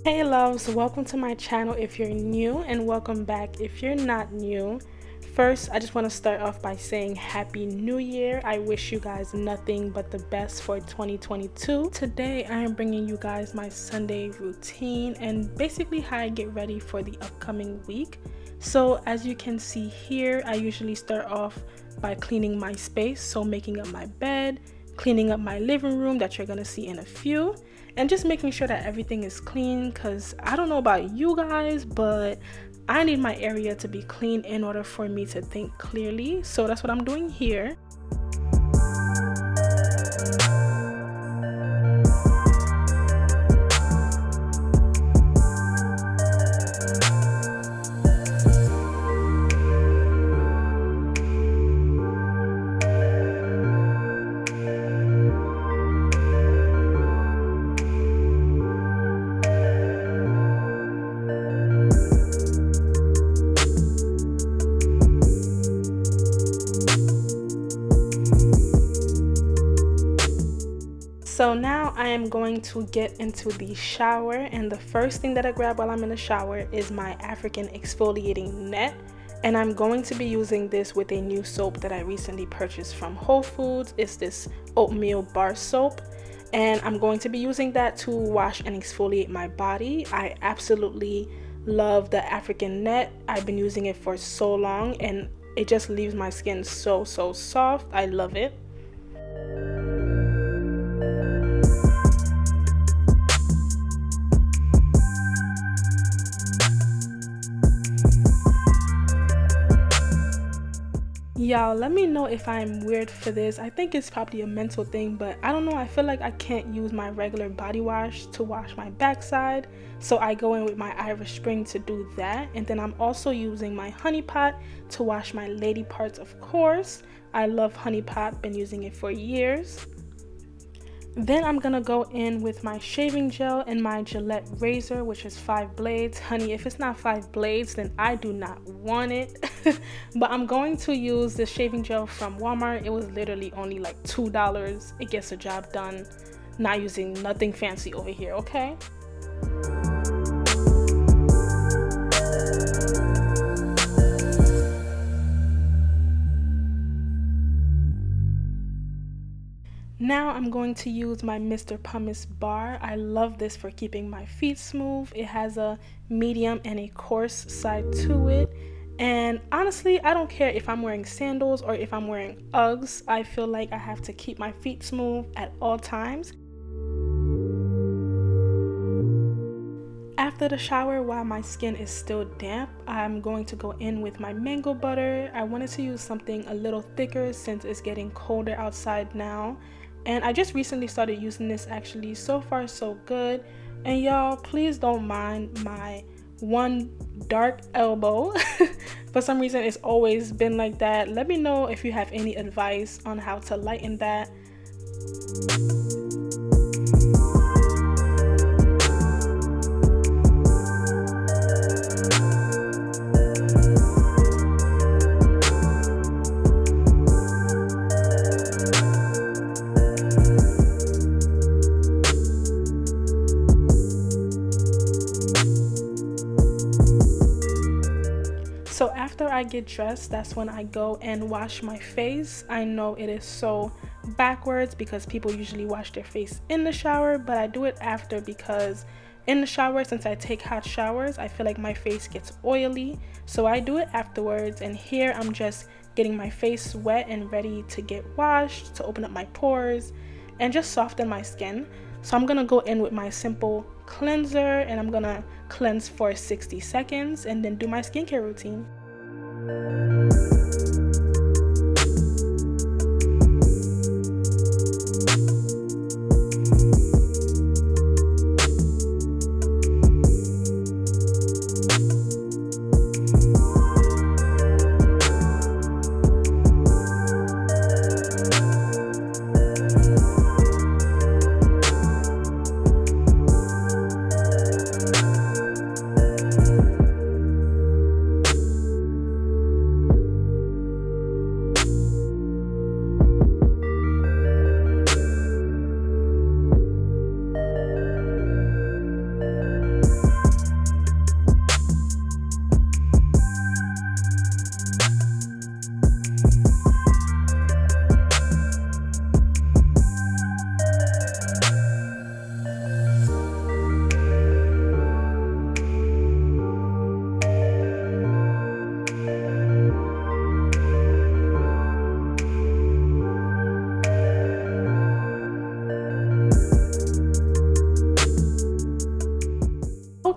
Hey loves, welcome to my channel if you're new, and welcome back if you're not new. First, I just want to start off by saying Happy New Year. I wish you guys nothing but the best for 2022. Today, I am bringing you guys my Sunday routine and basically how I get ready for the upcoming week. So as you can see here, I usually start off by cleaning my space, so making up my bed, cleaning up my living room that you're gonna see in a few, and just making sure that everything is clean, because I don't know about you guys, but I need my area to be clean in order for me to think clearly. So that's what I'm doing here. So now I am going to get into the shower, and the first thing that I grab while I'm in the shower is my African exfoliating net, and I'm going to be using this with a new soap that I recently purchased from Whole Foods. It's this Oatmeal bar soap, and I'm going to be using that to wash and exfoliate my body. I absolutely love the African net. I've been using it for so long and it just leaves my skin so soft. I love it. Y'all, let me know if I'm weird for this. I think it's probably a mental thing, but I don't know. I feel like I can't use my regular body wash to wash my backside, so I go in with my Irish Spring to do that. And then I'm also using my honey pot to wash my lady parts, of course. I love honey pot, been using it for years. Then I'm gonna go in with my shaving gel and my Gillette razor, which is 5 blades. Honey, if it's not 5 blades, then I do not want it. But I'm going to use the shaving gel from Walmart. It was literally only like $2. It gets the job done. Not using nothing fancy over here, okay? Now I'm going to use my Mr. Pumice Bar. I love this for keeping my feet smooth. It has a medium and a coarse side to it. And honestly, I don't care if I'm wearing sandals or if I'm wearing Uggs. I feel like I have to keep my feet smooth at all times. After the shower, while my skin is still damp, I'm going to go in with my mango butter. I wanted to use something a little thicker since it's getting colder outside now. And I just recently started using this actually. So far so good. And y'all, please don't mind my one dark elbow. For some reason it's always been like that. Let me know if you have any advice on how to lighten that. So after I get dressed, that's when I go and wash my face. I know it is so backwards because people usually wash their face in the shower, but I do it after because in the shower, since I take hot showers, I feel like my face gets oily. So I do it afterwards, and here I'm just getting my face wet and ready to get washed, to open up my pores and just soften my skin. So I'm gonna go in with my simple cleanser and I'm gonna cleanse for 60 seconds and then do my skincare routine.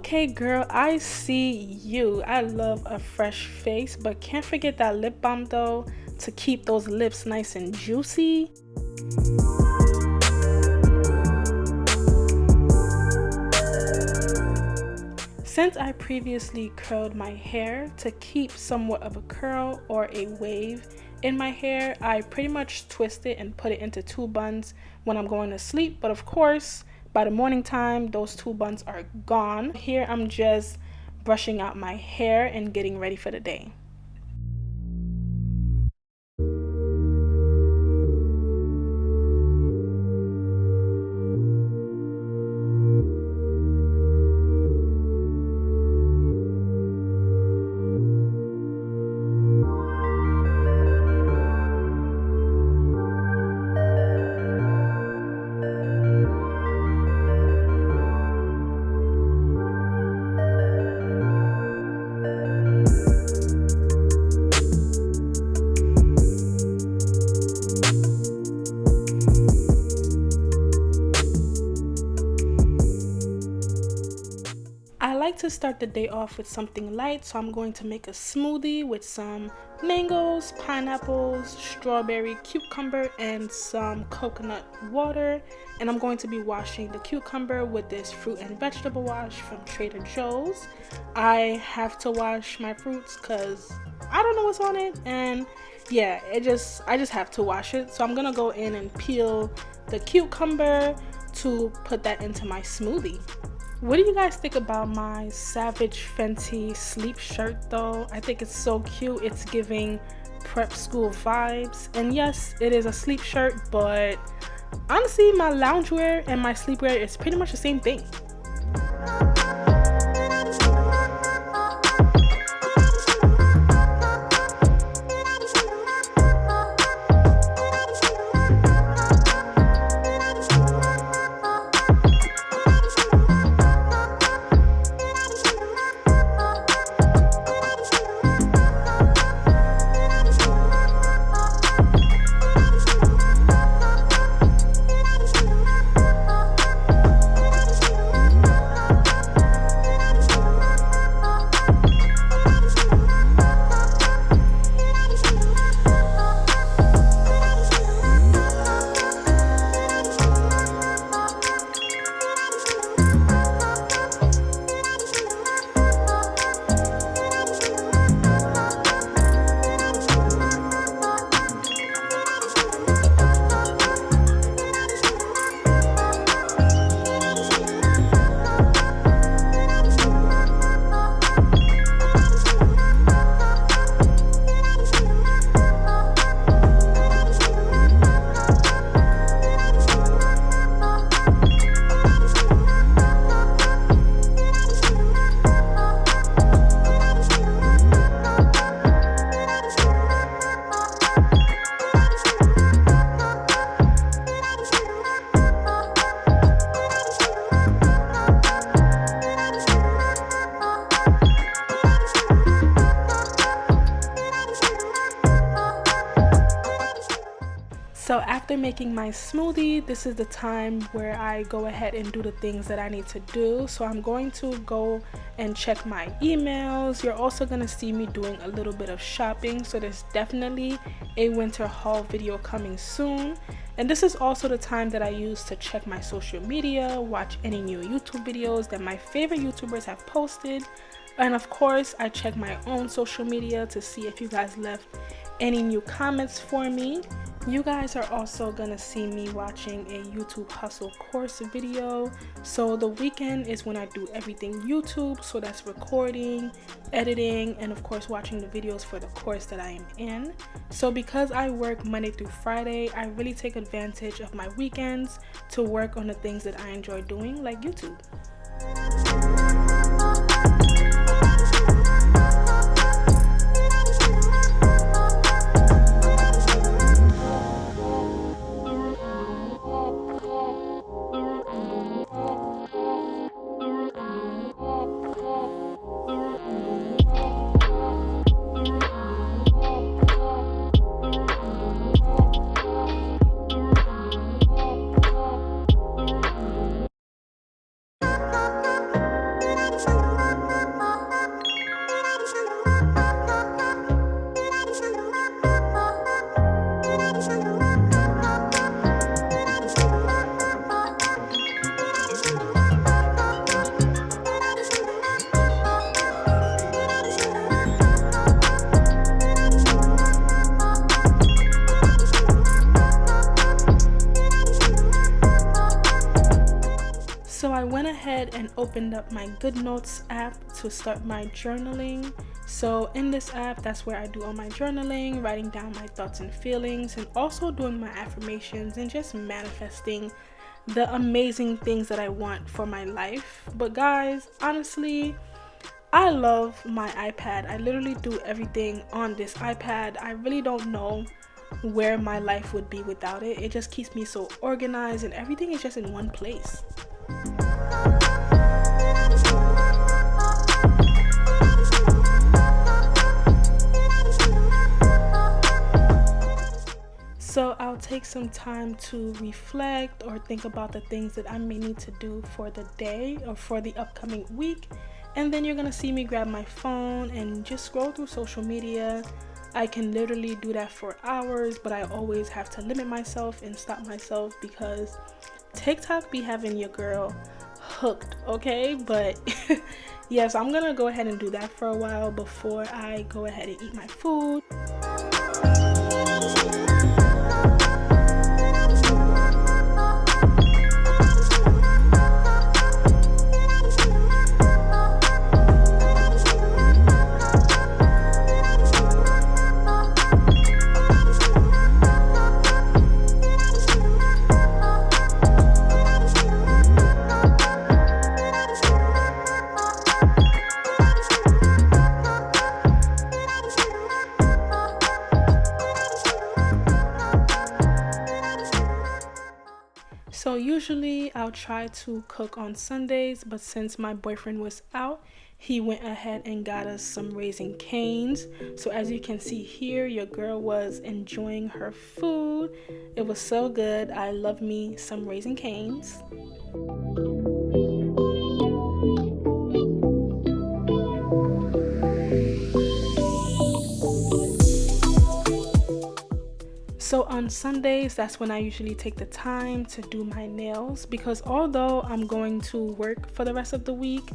Okay, girl, I see you. I love a fresh face, but can't forget that lip balm though, to keep those lips nice and juicy. Since I previously curled my hair to keep somewhat of a curl or a wave in my hair, I pretty much twist it and put it into 2 buns when I'm going to sleep. But of course, by the morning time, those 2 buns are gone. Here I'm just brushing out my hair and getting ready for the day. I like to start the day off with something light, so I'm going to make a smoothie with some mangoes, pineapples, strawberry, cucumber, and some coconut water. And I'm going to be washing the cucumber with this fruit and vegetable wash from Trader Joe's. I have to wash my fruits because I don't know what's on it, and yeah, I just have to wash it. So I'm gonna go in and peel the cucumber to put that into my smoothie. What do you guys think about my Savage Fenty sleep shirt though? I think it's so cute. It's giving prep school vibes. And yes, it is a sleep shirt, but honestly, my loungewear and my sleepwear is pretty much the same thing. So after making my smoothie, this is the time where I go ahead and do the things that I need to do. So I'm going to go and check my emails. You're also going to see me doing a little bit of shopping. So there's definitely a winter haul video coming soon. And this is also the time that I use to check my social media, watch any new YouTube videos that my favorite YouTubers have posted. And of course, I check my own social media to see if you guys left any new comments for me. You guys are also gonna see me watching a YouTube hustle course video. So the weekend is when I do everything YouTube, so that's recording, editing, and of course watching the videos for the course that I am in. So because I work Monday through Friday, I really take advantage of my weekends to work on the things that I enjoy doing, like YouTube. opened up my Good Notes app to start my journaling. So in this app, that's where I do all my journaling, writing down my thoughts and feelings, and also doing my affirmations and just manifesting the amazing things that I want for my life. But guys, honestly, I love my iPad. I literally do everything on this iPad. I really don't know where my life would be without it. It just keeps me so organized and everything is just in one place. So I'll take some time to reflect or think about the things that I may need to do for the day or for the upcoming week. And then you're gonna see me grab my phone and just scroll through social media. I can literally do that for hours, but I always have to limit myself and stop myself because TikTok be having your girl hooked, okay? But yes, I'm gonna go ahead and do that for a while before I go ahead and eat my food. So usually I'll try to cook on Sundays, but since my boyfriend was out, he went ahead and got us some Raising Cane's. So as you can see here, your girl was enjoying her food. It was so good. I love me some Raising Cane's. So on Sundays, that's when I usually take the time to do my nails, because although I'm going to work for the rest of the week,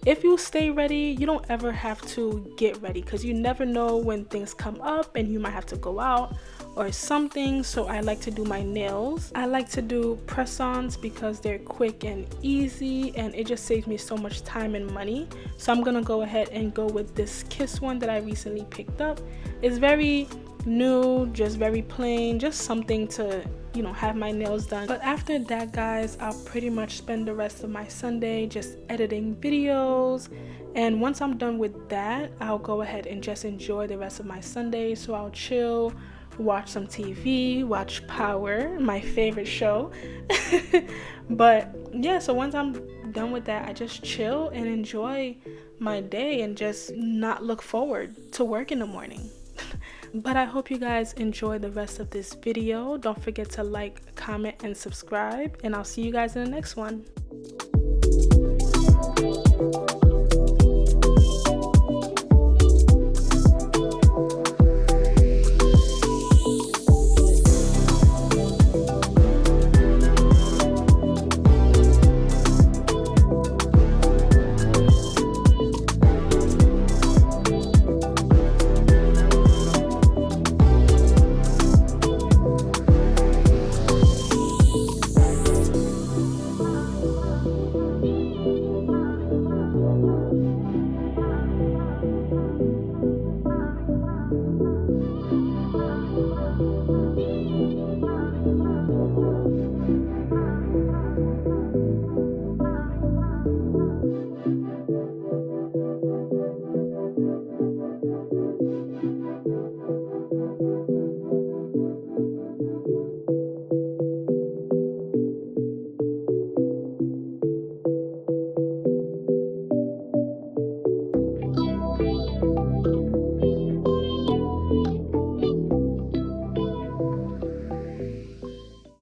if you stay ready, you don't ever have to get ready because you never know when things come up and you might have to go out or something. So I like to do my nails. I like to do press-ons because they're quick and easy and it just saves me so much time and money. So I'm gonna go ahead and go with this Kiss one that I recently picked up. It's very new, just very plain, just something to, you know, have my nails done. But after that, guys, I'll pretty much spend the rest of my Sunday just editing videos, and once I'm done with that, I'll go ahead and just enjoy the rest of my Sunday. So I'll chill, watch some TV, watch Power, my favorite show. But yeah, so once I'm done with that, I just chill and enjoy my day and just not look forward to work in the morning. But I hope you guys enjoy the rest of this video. Don't forget to like, comment, and subscribe, and I'll see you guys in the next one.